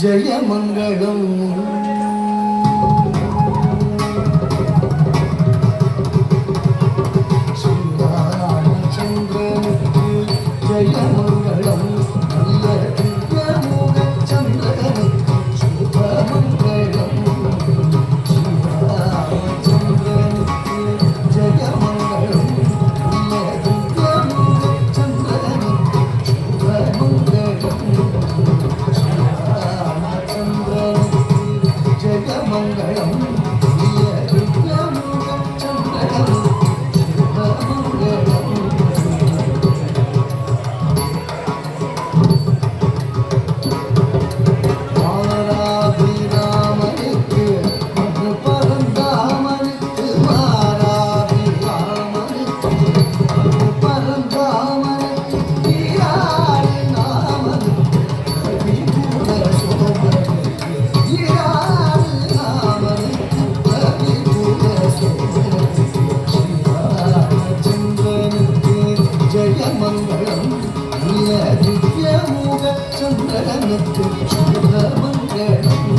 ஜெயமங்களம் ஸ்ரீராமச்சந்திரனுக்கு ஜெயமங்களம் நல்ல திவ்யமுக சந்திரனுக்கு சுபமங்களம் ஸ்ரீராமச்சந்திரனுக்கு ஜெயமங்களம் நல்ல திவ்யமுக சந்திரனுக்கு சுபமங்களம் ஜெயமங்களம் மாராபிராமனுக்கு மது பரந்தாமனுக்கு மாராபிராமனுக்கு மது பரந்தாமனுக்கு ஈராறு நாமனுக்கு கவி கூட சோபனுக்கு ஈராறு நாமனுக்கு கவி கூட சோபனுக்கு ஸ்ரீராமச்சந்திரனுக்கு ஜெயமங்களம் நல்ல திவ்யமுக சந்திரனுக்கு சுபமங்களம்